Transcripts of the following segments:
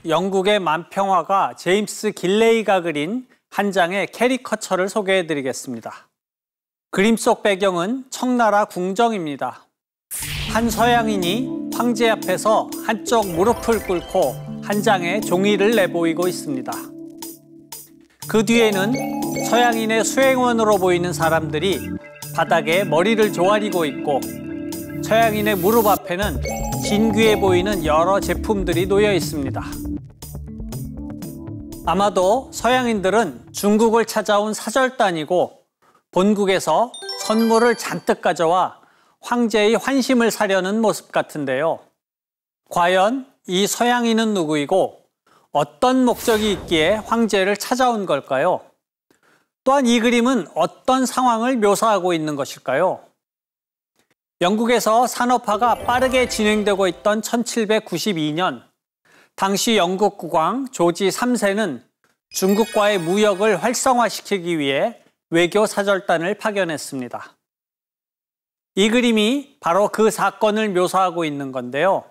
영국의 만평화가 제임스 길레이가 그린 한 장의 캐리커처를 소개해드리겠습니다. 그림 속 배경은 청나라 궁정입니다. 한 서양인이 황제 앞에서 한쪽 무릎을 꿇고 한 장의 종이를 내보이고 있습니다. 그 뒤에는 서양인의 수행원으로 보이는 사람들이 바닥에 머리를 조아리고 있고 서양인의 무릎 앞에는 진귀해 보이는 여러 제품들이 놓여 있습니다. 아마도 서양인들은 중국을 찾아온 사절단이고 본국에서 선물을 잔뜩 가져와 황제의 환심을 사려는 모습 같은데요. 과연 이 서양인은 누구이고 어떤 목적이 있기에 황제를 찾아온 걸까요? 또한 이 그림은 어떤 상황을 묘사하고 있는 것일까요? 영국에서 산업화가 빠르게 진행되고 있던 1792년, 당시 영국 국왕 조지 3세는 중국과의 무역을 활성화시키기 위해 외교 사절단을 파견했습니다. 이 그림이 바로 그 사건을 묘사하고 있는 건데요.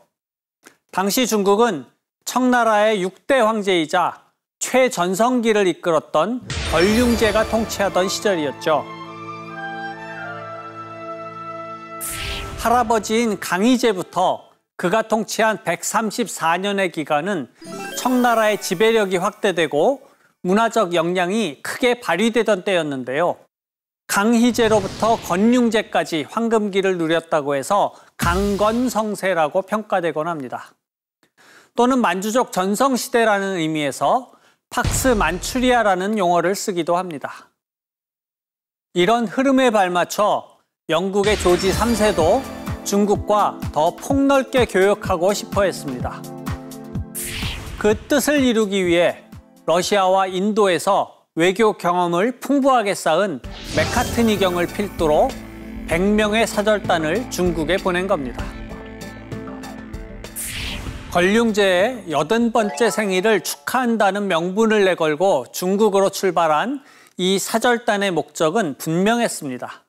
당시 중국은 청나라의 6대 황제이자 최전성기를 이끌었던 걸륭제가 통치하던 시절이었죠. 할아버지인 강희제부터 그가 통치한 134년의 기간은 청나라의 지배력이 확대되고 문화적 역량이 크게 발휘되던 때였는데요. 강희제로부터 건륭제까지 황금기를 누렸다고 해서 강건성세라고 평가되곤 합니다. 또는 만주족 전성시대라는 의미에서 팍스 만추리아라는 용어를 쓰기도 합니다. 이런 흐름에 발맞춰 영국의 조지 3세도 중국과 더 폭넓게 교역하고 싶어 했습니다. 그 뜻을 이루기 위해 러시아와 인도에서 외교 경험을 풍부하게 쌓은 메카트니경을 필두로 100명의 사절단을 중국에 보낸 겁니다. 걸륭제의 80번째 생일을 축하한다는 명분을 내걸고 중국으로 출발한 이 사절단의 목적은 분명했습니다.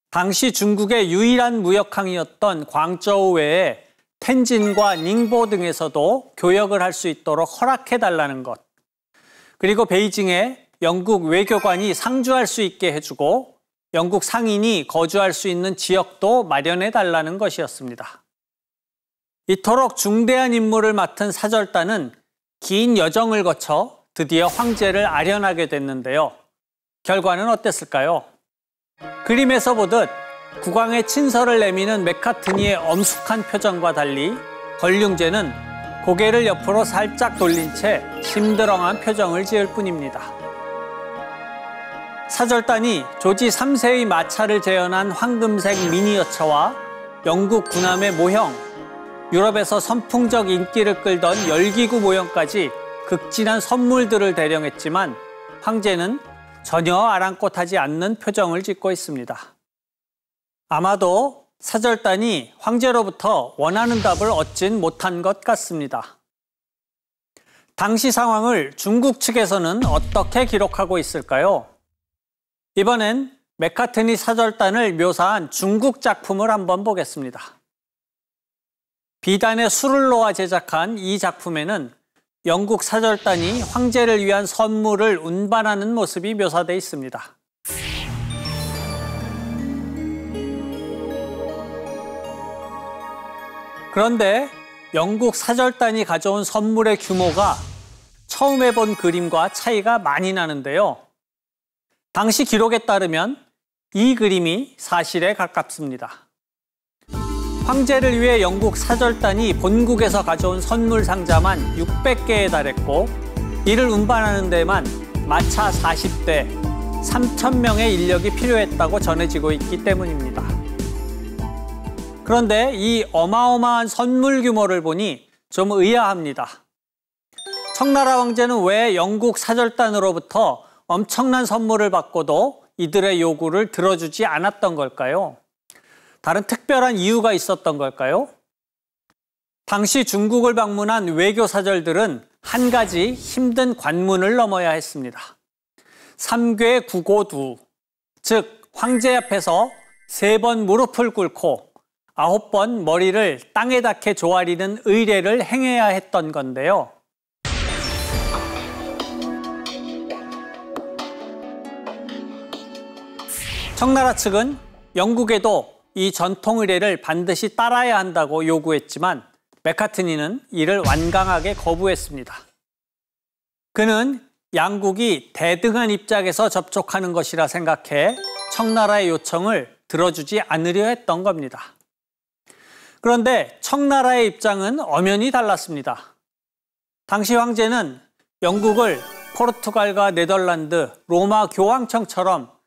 당시 중국의 유일한 무역항이었던 광저우 외에 텐진과 닝보 등에서도 교역을 할 수 있도록 허락해달라는 것, 그리고 베이징에 영국 외교관이 상주할 수 있게 해주고 영국 상인이 거주할 수 있는 지역도 마련해달라는 것이었습니다. 이토록 중대한 임무를 맡은 사절단은 긴 여정을 거쳐 드디어 황제를 아련하게 됐는데요. 결과는 어땠을까요? 그림에서 보듯 국왕의 친서를 내미는 메카트니의 엄숙한 표정과 달리 걸륭제는 고개를 옆으로 살짝 돌린 채 심드렁한 표정을 지을 뿐입니다. 사절단이 조지 3세의 마차를 재현한 황금색 미니어처와 영국 군함의 모형, 유럽에서 선풍적 인기를 끌던 열기구 모형까지 극진한 선물들을 대령했지만 황제는 전혀 아랑곳하지 않는 표정을 짓고 있습니다. 아마도 사절단이 황제로부터 원하는 답을 얻진 못한 것 같습니다. 당시 상황을 중국 측에서는 어떻게 기록하고 있을까요? 이번엔 메카트니 사절단을 묘사한 중국 작품을 한번 보겠습니다. 비단의 술을 놓아 제작한 이 작품에는 영국 사절단이 황제를 위한 선물을 운반하는 모습이 묘사되어 있습니다. 그런데 영국 사절단이 가져온 선물의 규모가 처음에 본 그림과 차이가 많이 나는데요. 당시 기록에 따르면 이 그림이 사실에 가깝습니다. 황제를 위해 영국 사절단이 본국에서 가져온 선물 상자만 600개에 달했고 이를 운반하는 데만 마차 40대, 3,000명의 인력이 필요했다고 전해지고 있기 때문입니다. 그런데 이 어마어마한 선물 규모를 보니 좀 의아합니다. 청나라 황제는 왜 영국 사절단으로부터 엄청난 선물을 받고도 이들의 요구를 들어주지 않았던 걸까요? 다른 특별한 이유가 있었던 걸까요? 당시 중국을 방문한 외교사절들은 한 가지 힘든 관문을 넘어야 했습니다. 삼괴구고두, 즉 황제 앞에서 3번 무릎을 꿇고 9번 머리를 땅에 닿게 조아리는 의례를 행해야 했던 건데요. 청나라 측은 영국에도 이 전통 의례를 반드시 따라야 한다고 요구했지만 맥카트니는 이를 완강하게 거부했습니다. 그는 양국이 대등한 입장에서 접촉하는 것이라 생각해 청나라의 요청을 들어주지 않으려 했던 겁니다. 그런데 청나라의 입장은 엄연히 달랐습니다. 당시 황제는 영국을 포르투갈과 네덜란드, 로마 교황청처럼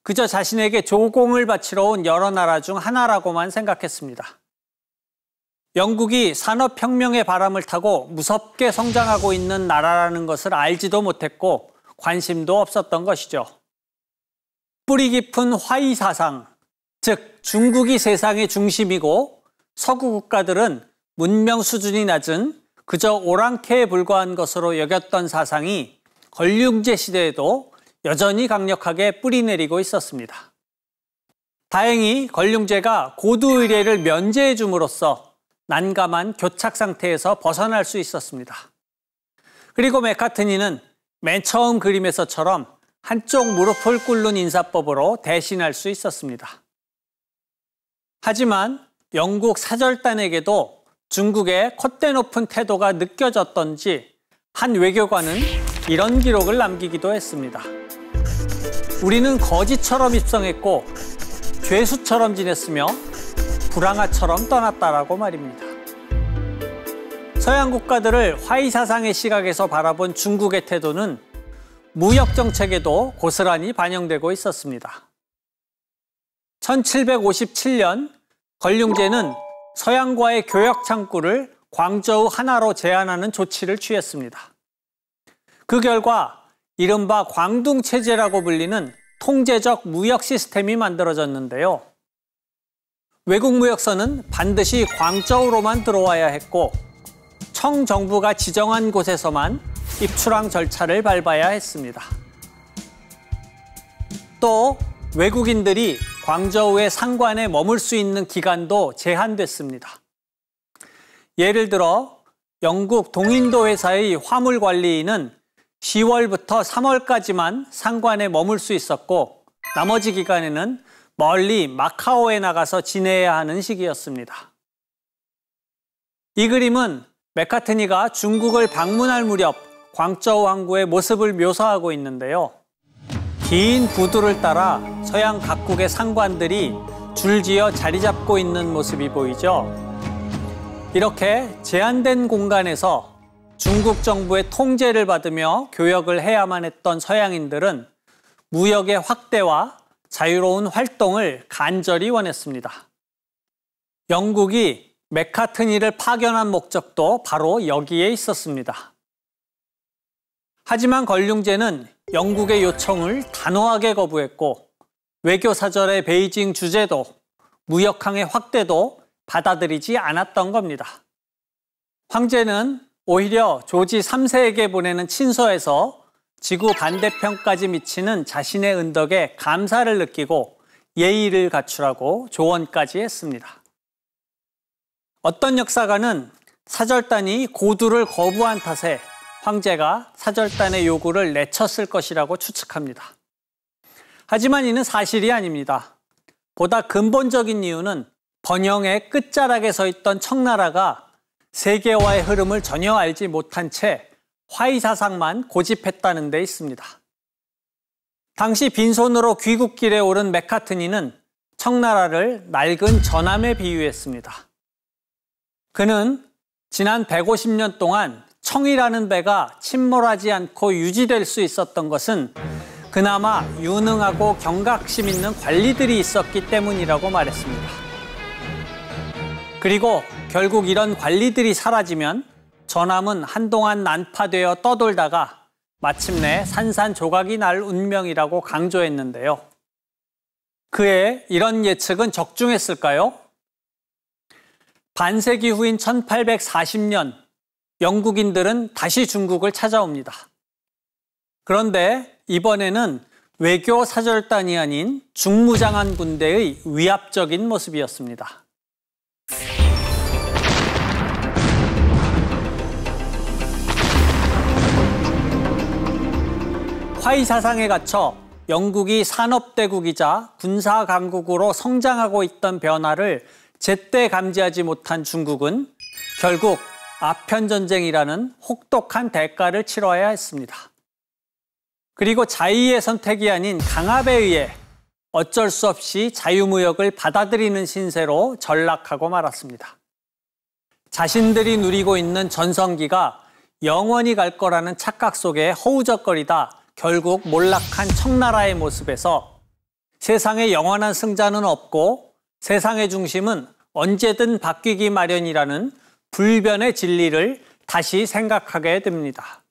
그저 자신에게 조공을 바치러 온 여러 나라 중 하나라고만 생각했습니다. 영국이 산업혁명의 바람을 타고 무섭게 성장하고 있는 나라라는 것을 알지도 못했고 관심도 없었던 것이죠. 뿌리 깊은 화이 사상, 즉 중국이 세상의 중심이고 서구 국가들은 문명 수준이 낮은 그저 오랑캐에 불과한 것으로 여겼던 사상이 걸륭제 시대에도 여전히 강력하게 뿌리내리고 있었습니다. 다행히 걸륭제가 고두 의례를 면제해 줌으로써 난감한 교착 상태에서 벗어날 수 있었습니다. 그리고 맥카트니는 맨 처음 그림에서처럼 한쪽 무릎을 꿇는 인사법으로 대신할 수 있었습니다. 하지만 영국 사절단에게도 중국의 콧대 높은 태도가 느껴졌던지 한 외교관은 이런 기록을 남기기도 했습니다. 우리는 거지처럼 입성했고 죄수처럼 지냈으며 불황아처럼 떠났다라고 말입니다. 서양 국가들을 화이 사상의 시각에서 바라본 중국의 태도는 무역 정책에도 고스란히 반영되고 있었습니다. 1757년 걸륭제는 서양과의 교역 창구를 광저우 하나로 제한하는 조치를 취했습니다. 그 결과 이른바 광둥체제라고 불리는 통제적 무역 시스템이 만들어졌는데요. 외국 무역선은 반드시 광저우로만 들어와야 했고 청 정부가 지정한 곳에서만 입출항 절차를 밟아야 했습니다. 또 외국인들이 광저우의 상관에 머물 수 있는 기간도 제한됐습니다. 예를 들어 영국 동인도 회사의 화물 관리인은 10월부터 3월까지만 상관에 머물 수 있었고 나머지 기간에는 멀리 마카오에 나가서 지내야 하는 시기였습니다. 이 그림은 맥카트니가 중국을 방문할 무렵 광저우 항구의 모습을 묘사하고 있는데요. 긴 부두를 따라 서양 각국의 상관들이 줄지어 자리 잡고 있는 모습이 보이죠. 이렇게 제한된 공간에서 중국 정부의 통제를 받으며 교역을 해야만 했던 서양인들은 무역의 확대와 자유로운 활동을 간절히 원했습니다. 영국이 맥카트니를 파견한 목적도 바로 여기에 있었습니다. 하지만 걸륭제는 영국의 요청을 단호하게 거부했고 외교사절의 베이징 주재도, 무역항의 확대도 받아들이지 않았던 겁니다. 황제는 오히려 조지 3세에게 보내는 친서에서 지구 반대편까지 미치는 자신의 은덕에 감사를 느끼고 예의를 갖추라고 조언까지 했습니다. 어떤 역사가는 사절단이 고두를 거부한 탓에 황제가 사절단의 요구를 내쳤을 것이라고 추측합니다. 하지만 이는 사실이 아닙니다. 보다 근본적인 이유는 번영의 끝자락에 서 있던 청나라가 세계화의 흐름을 전혀 알지 못한 채 화이 사상만 고집했다는 데 있습니다. 당시 빈손으로 귀국길에 오른 맥카트니는 청나라를 낡은 전함에 비유했습니다. 그는 지난 150년 동안 청이라는 배가 침몰하지 않고 유지될 수 있었던 것은 그나마 유능하고 경각심 있는 관리들이 있었기 때문이라고 말했습니다. 그리고 결국 이런 관리들이 사라지면 전함은 한동안 난파되어 떠돌다가 마침내 산산조각이 날 운명이라고 강조했는데요. 그의 이런 예측은 적중했을까요? 반세기 후인 1840년 영국인들은 다시 중국을 찾아옵니다. 그런데 이번에는 외교 사절단이 아닌 중무장한 군대의 위압적인 모습이었습니다. 화이 사상에 갇혀 영국이 산업대국이자 군사강국으로 성장하고 있던 변화를 제때 감지하지 못한 중국은 결국 아편전쟁이라는 혹독한 대가를 치러야 했습니다. 그리고 자의의 선택이 아닌 강압에 의해 어쩔 수 없이 자유무역을 받아들이는 신세로 전락하고 말았습니다. 자신들이 누리고 있는 전성기가 영원히 갈 거라는 착각 속에 허우적거리다 결국 몰락한 청나라의 모습에서 세상에 영원한 승자는 없고 세상의 중심은 언제든 바뀌기 마련이라는 불변의 진리를 다시 생각하게 됩니다.